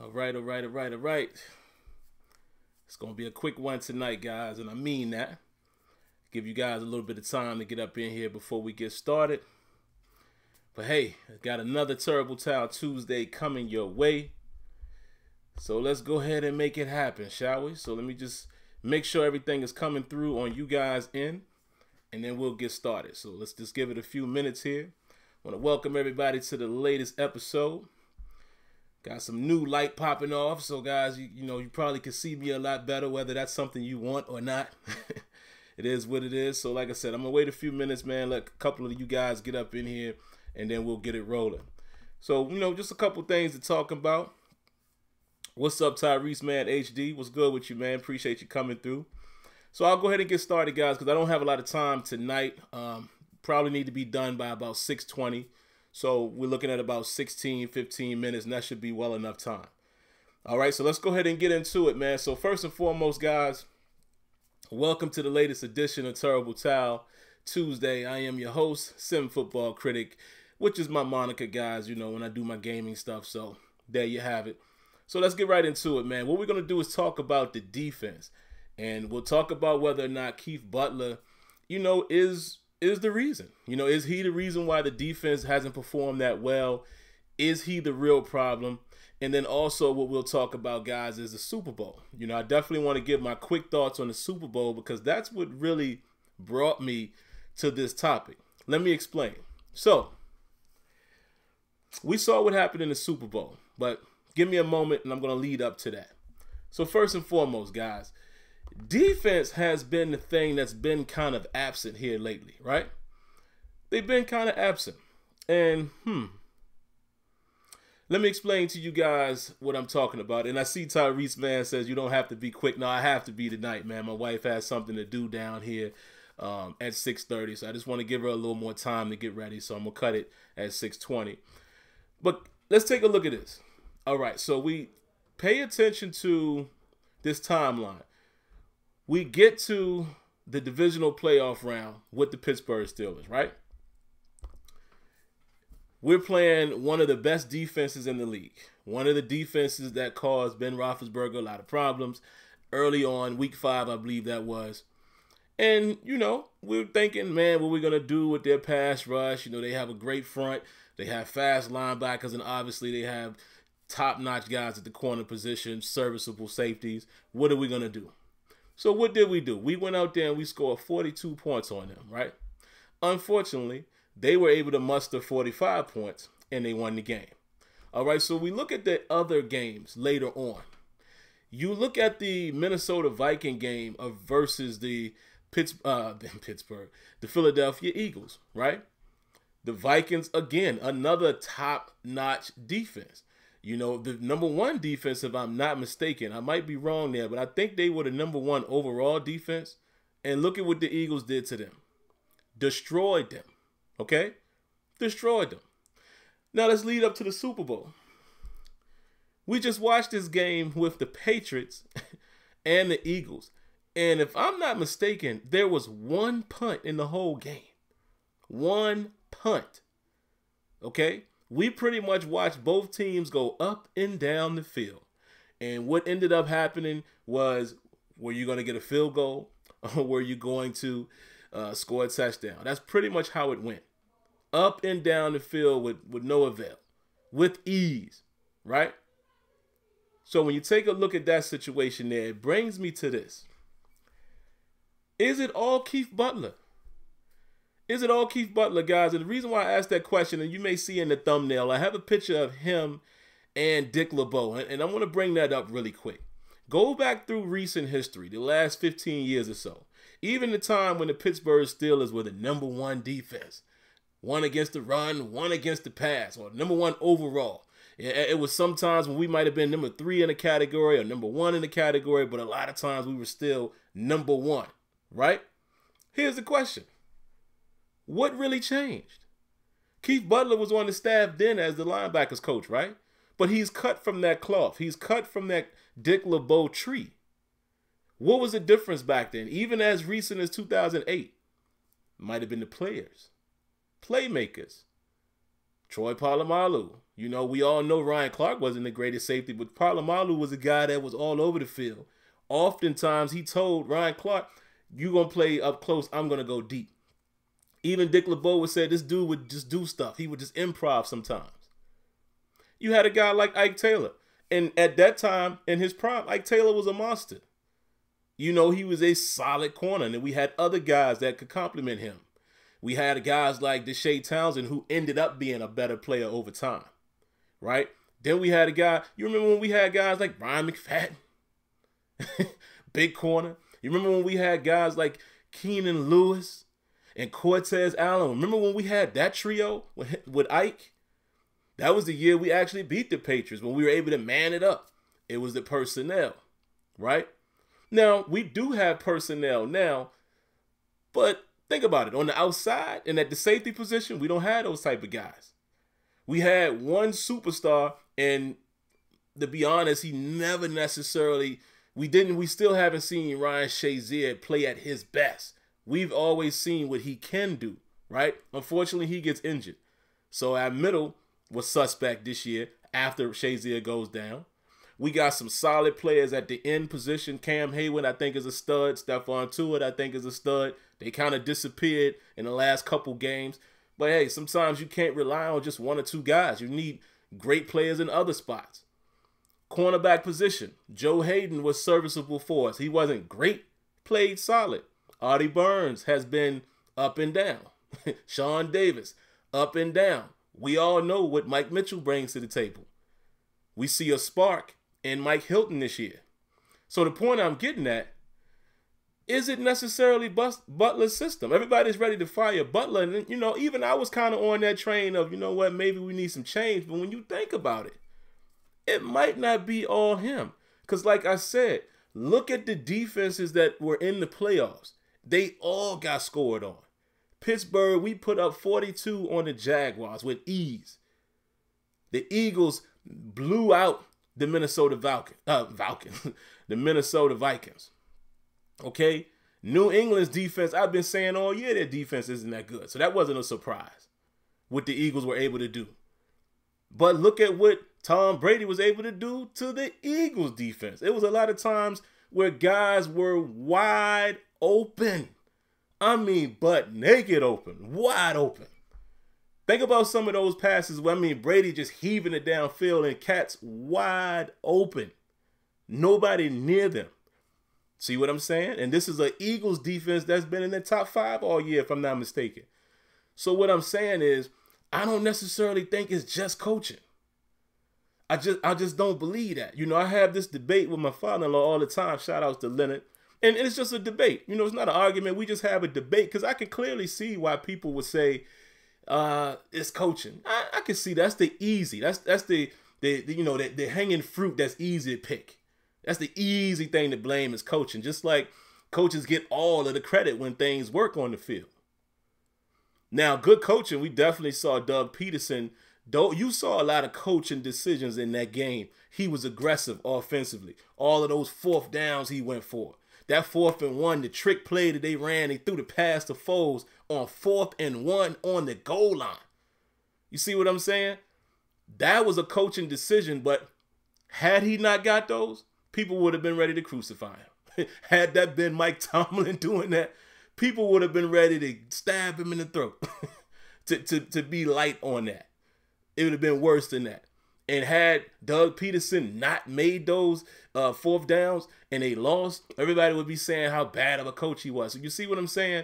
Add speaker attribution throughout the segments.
Speaker 1: All right. It's going to be a quick one tonight, guys, and I mean that. Give you guys a little bit of time to get up in here before we get started. But hey, I got another Terrible Towel Tuesday coming your way. So let's go ahead and make it happen, shall we? So let me just make sure everything is coming through on you guys' end, and then we'll get started. So let's just give it a few minutes here. I want to welcome everybody to the latest episode. Got some new light popping off, so guys, you probably can see me a lot better, whether that's something you want or not. It is what it is. So like I said, I'm going to wait a few minutes, man, let a couple of you guys get up in here, and then we'll get it rolling. So, just a couple things to talk about. What's up, Tyrese, man, HD? What's good with you, man? Appreciate you coming through. So I'll go ahead and get started, guys, because I don't have a lot of time tonight. Probably need to be done by about 6:20. So we're looking at about 16, 15 minutes, and that should be well enough time. All right, so let's go ahead and get into it, man. So first and foremost, guys, welcome to the latest edition of Terrible Towel Tuesday. I am your host, Sim Football Critic, which is my moniker, guys, when I do my gaming stuff. So there you have it. So let's get right into it, man. What we're going to do is talk about the defense, and we'll talk about whether or not Keith Butler, is the reason. Is he the reason why the defense hasn't performed that well? Is he the real problem? And then also what we'll talk about, guys, is the Super Bowl. I definitely want to give my quick thoughts on the Super Bowl because that's what really brought me to this topic. Let me explain. So we saw what happened in the Super Bowl, but give me a moment and I'm going to lead up to that. So first and foremost, guys, defense has been the thing that's been kind of absent here lately, right? They've been kind of absent. And, let me explain to you guys what I'm talking about. And I see Tyrese, man, says you don't have to be quick. No, I have to be tonight, man. My wife has something to do down here at 6:30. So I just want to give her a little more time to get ready. So I'm going to cut it at 6:20. But let's take a look at this. All right, so we pay attention to this timeline. We get to the divisional playoff round with the Pittsburgh Steelers, right? We're playing one of the best defenses in the league. One of the defenses that caused Ben Roethlisberger a lot of problems early on, week 5, I believe that was. And, we're thinking, man, what we're going to do with their pass rush. They have a great front. They have fast linebackers, and obviously they have top-notch guys at the corner position, serviceable safeties. What are we going to do? So what did we do? We went out there and we scored 42 points on them, right? Unfortunately, they were able to muster 45 points, and they won the game. All right, so we look at the other games later on. You look at the Minnesota Viking game versus the Philadelphia Eagles, right? The Vikings, again, another top-notch defense. The number 1 defense, if I'm not mistaken, I might be wrong there, but I think they were the number 1 overall defense. And look at what the Eagles did to them. Destroyed them. Okay? Destroyed them. Now let's lead up to the Super Bowl. We just watched this game with the Patriots and the Eagles. And if I'm not mistaken, there was one punt in the whole game. One punt. Okay? We pretty much watched both teams go up and down the field. And what ended up happening was, were you going to get a field goal or were you going to score a touchdown? That's pretty much how it went. Up and down the field with no avail. With ease, right? So when you take a look at that situation there, it brings me to this. Is it all Keith Butler? Is it all Keith Butler, guys? And the reason why I asked that question, and you may see in the thumbnail, I have a picture of him and Dick LeBeau, and I want to bring that up really quick. Go back through recent history, the last 15 years or so. Even the time when the Pittsburgh Steelers were the number 1 defense. 1 against the run, 1 against the pass, or number 1 overall. It was sometimes when we might have been number 3 in the category or number 1 in the category, but a lot of times we were still number 1, right? Here's the question. What really changed? Keith Butler was on the staff then as the linebackers coach, right? But he's cut from that cloth. He's cut from that Dick LeBeau tree. What was the difference back then? Even as recent as 2008, might have been the players, playmakers. Troy Polamalu. You know, we all know Ryan Clark wasn't the greatest safety, but Polamalu was a guy that was all over the field. Oftentimes, he told Ryan Clark, "You gonna play up close, I'm gonna go deep." Even Dick LeBeau would say this dude would just do stuff. He would just improv sometimes. You had a guy like Ike Taylor. And at that time, in his prime, Ike Taylor was a monster. You know, he was a solid corner, and we had other guys that could complement him. We had guys like Deshae Townsend, who ended up being a better player over time, right? Then we had a guy, you remember when we had guys like Brian McFadden, big corner? You remember when we had guys like Keenan Lewis and Cortez Allen? Remember when we had that trio with Ike? That was the year we actually beat the Patriots, when we were able to man it up. It was the personnel, right? Now, we do have personnel now, but think about it. On the outside and at the safety position, we don't have those type of guys. We had one superstar, and to be honest, he never necessarily, we still haven't seen Ryan Shazier play at his best. We've always seen what he can do, right? Unfortunately, he gets injured. So at middle was suspect this year after Shazier goes down. We got some solid players at the end position. Cam Hayward, I think, is a stud. Stephon Tuitt, I think, is a stud. They kind of disappeared in the last couple games. But hey, sometimes you can't rely on just one or two guys. You need great players in other spots. Cornerback position. Joe Hayden was serviceable for us. He wasn't great, played solid. Artie Burns has been up and down. Sean Davis, up and down. We all know what Mike Mitchell brings to the table. We see a spark in Mike Hilton this year. So the point I'm getting at, is it necessarily Butler's system? Everybody's ready to fire Butler. And, you know, even I was kind of on that train of, you know what, maybe we need some change. But when you think about it, it might not be all him. Because like I said, look at the defenses that were in the playoffs. They all got scored on. Pittsburgh, we put up 42 on the Jaguars with ease. The Eagles blew out the Minnesota the Minnesota Vikings. Okay? New England's defense, I've been saying all year their defense isn't that good. So that wasn't a surprise what the Eagles were able to do. But look at what Tom Brady was able to do to the Eagles defense. It was a lot of times where guys were wide open. I mean, butt naked open, wide open. Think about some of those passes where, Brady just heaving it downfield and cats wide open. Nobody near them. See what I'm saying? And this is an Eagles defense that's been in the top 5 all year, if I'm not mistaken. So what I'm saying is, I don't necessarily think it's just coaching. I just don't believe that. You know, I have this debate with my father-in-law all the time. Shout outs to Leonard. And it's just a debate. You know, it's not an argument. We just have a debate because I can clearly see why people would say it's coaching. I can see that's the easy. That's the hanging fruit that's easy to pick. That's the easy thing to blame is coaching. Just like coaches get all of the credit when things work on the field. Now, good coaching, we definitely saw Doug Peterson. Though you saw a lot of coaching decisions in that game. He was aggressive offensively. All of those 4th downs he went for. That 4th and 1, the trick play that they ran, they threw the pass to Foles on 4th and 1 on the goal line. You see what I'm saying? That was a coaching decision, but had he not got those, people would have been ready to crucify him. Had that been Mike Tomlin doing that, people would have been ready to stab him in the throat to be light on that. It would have been worse than that. And had Doug Peterson not made those 4th downs and they lost, everybody would be saying how bad of a coach he was. So you see what I'm saying?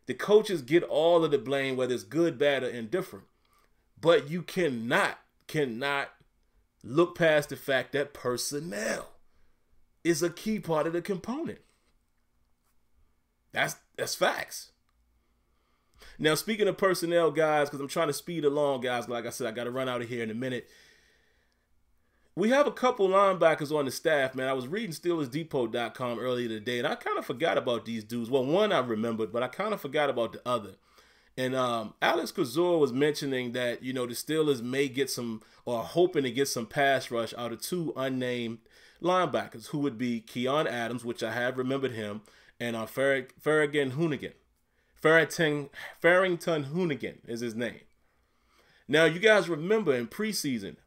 Speaker 1: The coaches get all of the blame, whether it's good, bad, or indifferent. But you cannot look past the fact that personnel is a key part of the component. That's facts. Now, speaking of personnel, guys, because I'm trying to speed along, guys, like I said, I got to run out of here in a minute. We have a couple linebackers on the staff, man. I was reading SteelersDepot.com earlier today, and I kind of forgot about these dudes. Well, one I remembered, but I kind of forgot about the other. And Alex Kozor was mentioning that, you know, the Steelers may get some, or hoping to get some pass rush out of 2 unnamed linebackers, who would be Keon Adams, which I have remembered him, and Farrington Hoonigan is his name. Now, you guys remember in preseason,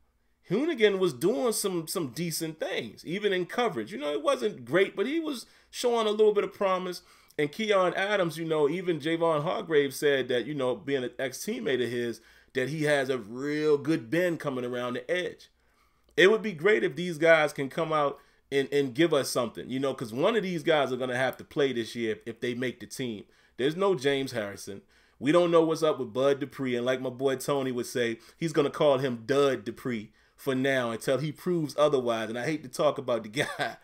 Speaker 1: Hoonigan was doing some decent things, even in coverage. It wasn't great, but he was showing a little bit of promise. And Keon Adams, even Javon Hargrave said that, being an ex-teammate of his, that he has a real good bend coming around the edge. It would be great if these guys can come out and give us something, because one of these guys are going to have to play this year if they make the team. There's no James Harrison. We don't know what's up with Bud Dupree. And like my boy Tony would say, he's going to call him Dud Dupree for now until he proves otherwise. And I hate to talk about the guy,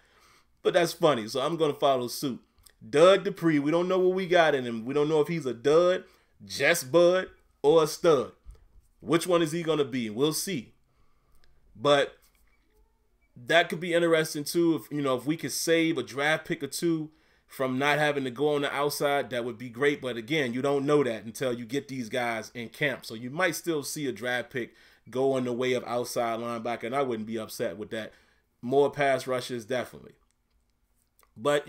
Speaker 1: but that's funny. So I'm going to follow suit. Dud Dupree, we don't know what we got in him. We don't know if he's a dud, just Bud, or a stud. Which one is he going to be? We'll see. But that could be interesting too. If we could save a draft pick or two from not having to go on the outside, that would be great. But again, you don't know that until you get these guys in camp. So you might still see a draft pick go in the way of outside linebacker, and I wouldn't be upset with that. More pass rushes, definitely. But,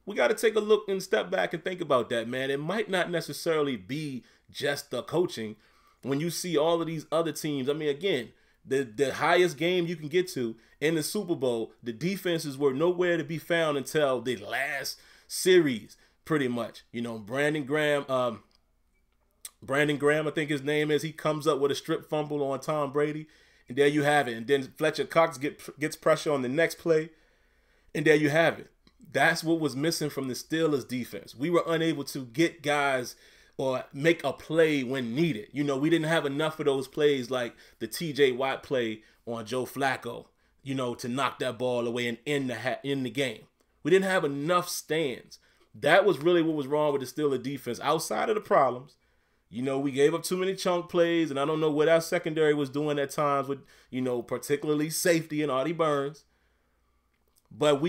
Speaker 1: we got to take a look and step back and think about that, man. It might not necessarily be just the coaching. When you see all of these other teams, I mean, again, the highest game you can get to in the Super Bowl, the defenses were nowhere to be found until the last series, pretty much. Brandon Graham, I think his name is, he comes up with a strip fumble on Tom Brady, and there you have it. And then Fletcher Cox gets pressure on the next play, and there you have it. That's what was missing from the Steelers defense. We were unable to get guys or make a play when needed. We didn't have enough of those plays like the TJ Watt play on Joe Flacco, to knock that ball away and end the game. We didn't have enough stands. That was really what was wrong with the Steelers defense. Outside of the problems, we gave up too many chunk plays, and I don't know what our secondary was doing at times with, particularly safety and Artie Burns. But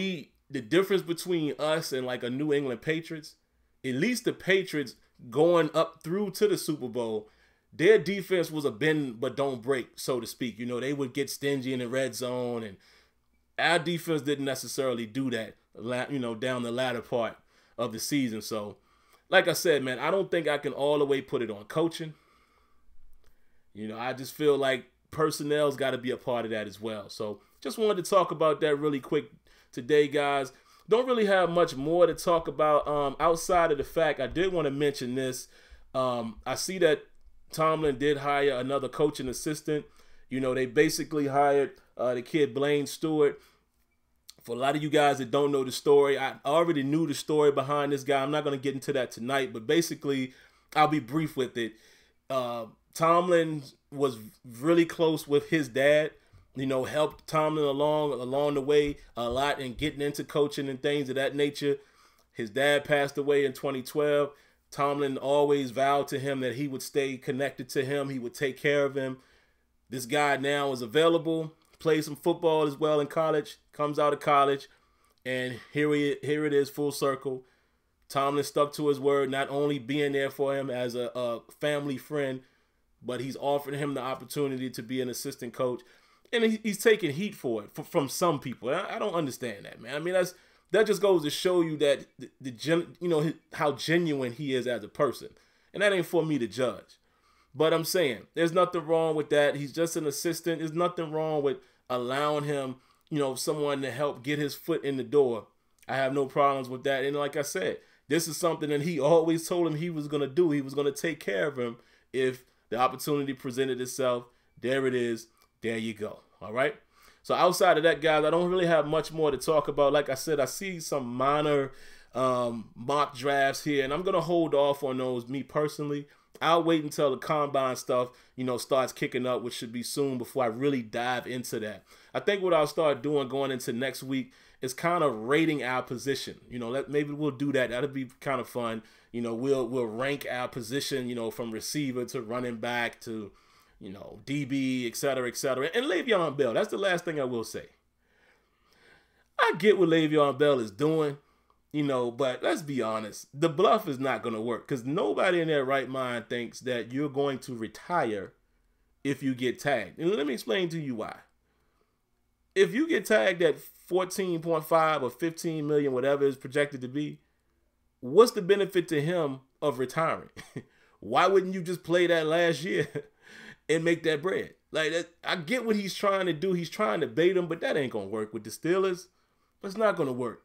Speaker 1: the difference between us and like a New England Patriots, at least the Patriots going up through to the Super Bowl, their defense was a bend but don't break, so to speak. They would get stingy in the red zone, and our defense didn't necessarily do that, down the latter part of the season. So, like I said, man, I don't think I can all the way put it on coaching. I just feel like personnel's got to be a part of that as well. So, just wanted to talk about that really quick today, guys. Don't really have much more to talk about outside of the fact I did want to mention this. I see that Tomlin did hire another coaching assistant. They basically hired the kid Blaine Stewart. For a lot of you guys that don't know the story, I already knew the story behind this guy. I'm not going to get into that tonight, but basically, I'll be brief with it. Tomlin was really close with his dad. Helped Tomlin along the way a lot in getting into coaching and things of that nature. His dad passed away in 2012. Tomlin always vowed to him that he would stay connected to him. He would take care of him. This guy now is available, plays some football as well in college, comes out of college, and here it is, full circle. Tomlin stuck to his word, not only being there for him as a family friend, but he's offered him the opportunity to be an assistant coach. And he's taking heat for it from some people. I don't understand that, man. I mean, that just goes to show you that how genuine he is as a person. And that ain't for me to judge. But I'm saying there's nothing wrong with that. He's just an assistant. There's nothing wrong with allowing him, someone to help get his foot in the door. I have no problems with that. And like I said, this is something that he always told him he was going to do. He was going to take care of him if the opportunity presented itself. There it is. There you go. All right. So outside of that, guys, I don't really have much more to talk about. Like I said, I see some minor mock drafts here, and I'm going to hold off on those, me personally. I'll wait until the combine stuff, starts kicking up, which should be soon, before I really dive into that. I think what I'll start doing going into next week is kind of rating our position. Maybe we'll do that. That'll be kind of fun. We'll rank our position, from receiver to running back to DB, et cetera, and Le'Veon Bell. That's the last thing I will say. I get what Le'Veon Bell is doing, but let's be honest. The bluff is not going to work because nobody in their right mind thinks that you're going to retire if you get tagged. And let me explain to you why. If you get tagged at 14.5 or 15 million, whatever is projected to be, what's the benefit to him of retiring? Why wouldn't you just play that last year? and make that bread. Like, I get what he's trying to do. He's trying to bait him, but that ain't going to work with the Steelers. It's not going to work.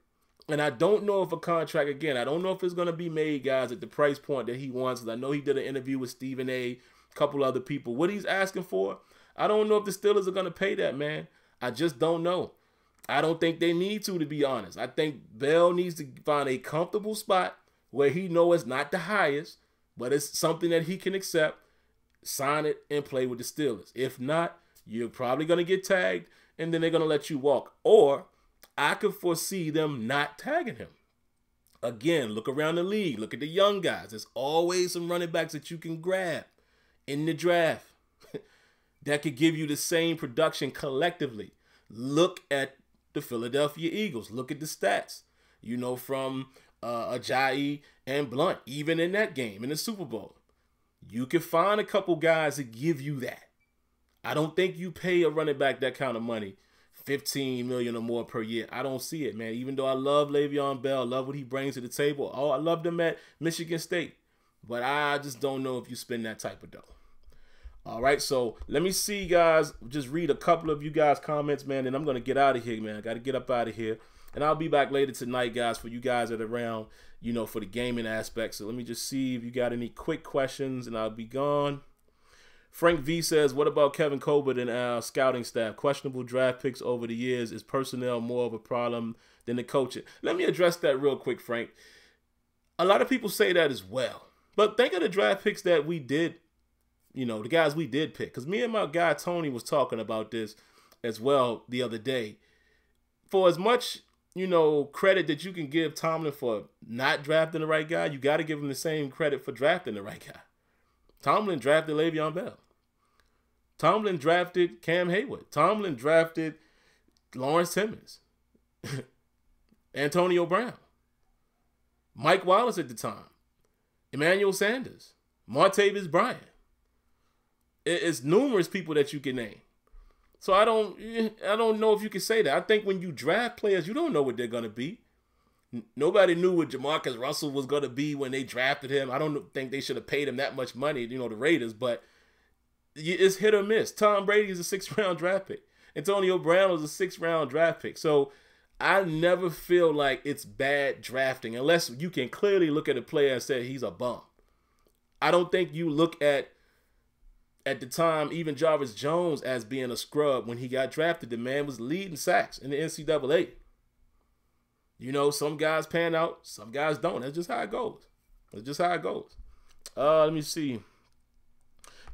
Speaker 1: And I don't know if a contract, again, I don't know if it's going to be made, guys, at the price point that he wants. I know he did an interview with Stephen A., a couple other people. What he's asking for, I don't know if the Steelers are going to pay that, man. I just don't know. I don't think they need to be honest. I think Bell needs to find a comfortable spot where he knows it's not the highest, but it's something that he can accept, sign it, and play with the Steelers. If not, you're probably going to get tagged, and then they're going to let you walk. Or I could foresee them not tagging him. Again, look around the league. Look at the young guys. There's always some running backs that you can grab in the draft that could give you the same production collectively. Look at the Philadelphia Eagles. Look at the stats, you know, from Ajayi and Blunt, even in that game, in the Super Bowl. You can find a couple guys that give you that. I don't think you pay a running back that kind of money, $15 million or more per year. I don't see it, man. Even though I love Le'Veon Bell, love what he brings to the table. Oh, I loved him at Michigan State. But I just don't know if you spend that type of dough. All right, so let me see, guys. Just read a couple of you guys' comments, man, and I'm going to get out of here, man. I got to get up out of here. And I'll be back later tonight, guys, for you guys that are around, you know, for the gaming aspect. So let me just see if you got any quick questions, and I'll be gone. Frank V says, what about Kevin Colbert and our scouting staff? Questionable draft picks over the years. Is personnel more of a problem than the coaching? Let me address that real quick, Frank. A lot of people say that as well. But think of the draft picks that we did, you know, the guys we did pick. Because me and my guy Tony was talking about this as well the other day. For as much, you know, credit that you can give Tomlin for not drafting the right guy, you got to give him the same credit for drafting the right guy. Tomlin drafted Le'Veon Bell. Tomlin drafted Cam Hayward. Tomlin drafted Lawrence Timmons. Antonio Brown. Mike Wallace at the time. Emmanuel Sanders. Martavis Bryant. It's numerous people that you can name. So I don't know if you can say that. I think when you draft players, you don't know what they're going to be. Nobody knew what Jamarcus Russell was going to be when they drafted him. I don't think they should have paid him that much money, you know, the Raiders, but it's hit or miss. Tom Brady is a 6th-round draft pick. Antonio Brown was a 6th-round draft pick. So I never feel like it's bad drafting unless you can clearly look at a player and say he's a bum. I don't think you look at the time, even Jarvis Jones as being a scrub when he got drafted. The man was leading sacks in the NCAA. You know, some guys pan out, some guys don't. That's just how it goes. That's just how it goes. Let me see.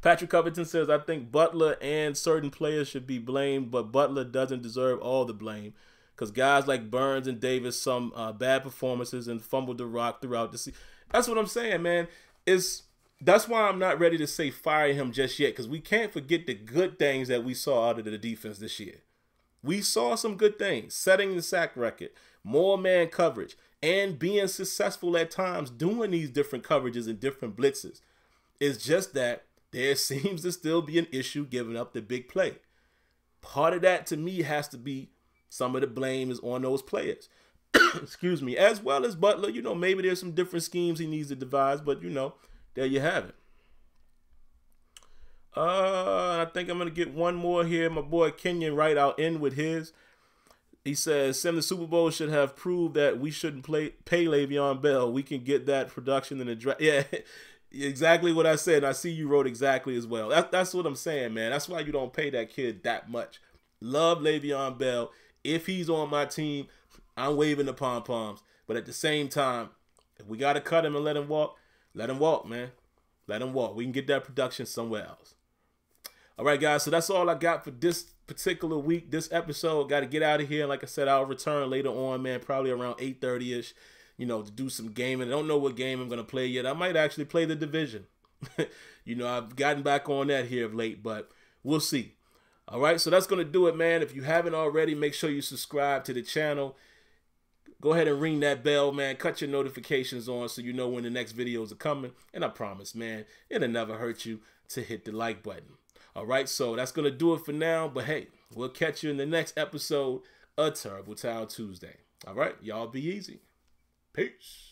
Speaker 1: Patrick Covington says, I think Butler and certain players should be blamed, but Butler doesn't deserve all the blame because guys like Burns and Davis, some bad performances and fumbled the rock throughout the season. That's what I'm saying, man. That's why I'm not ready to say fire him just yet, because we can't forget the good things that we saw out of the defense this year. We saw some good things, setting the sack record, more man coverage, and being successful at times doing these different coverages and different blitzes. It's just that there seems to still be an issue giving up the big play. Part of that, to me, has to be some of the blame is on those players. Excuse me. As well as Butler, you know, maybe there's some different schemes he needs to devise, but, you know, there you have it. I think I'm going to get one more here. My boy Kenyon Wright, I'll end with his. He says, Sim, the Super Bowl should have proved that we shouldn't pay Le'Veon Bell. We can get that production in the draft. Yeah, exactly what I said. I see you wrote exactly as well. That's what I'm saying, man. That's why you don't pay that kid that much. Love Le'Veon Bell. If he's on my team, I'm waving the pom-poms. But at the same time, if we got to cut him and let him walk, man. Let him walk. We can get that production somewhere else. All right, guys, so that's all I got for this particular week, this episode. Got to get out of here. Like I said, I'll return later on, man, probably around 8:30-ish, you know, to do some gaming. I don't know what game I'm going to play yet. I might actually play The Division. You know, I've gotten back on that here of late, but we'll see. All right, so that's going to do it, man. If you haven't already, make sure you subscribe to the channel. Go ahead and ring that bell, man. Cut your notifications on so you know when the next videos are coming. And I promise, man, it'll never hurt you to hit the like button. All right, so that's going to do it for now. But, hey, we'll catch you in the next episode of Terrible Towel Tuesday. All right, y'all be easy. Peace.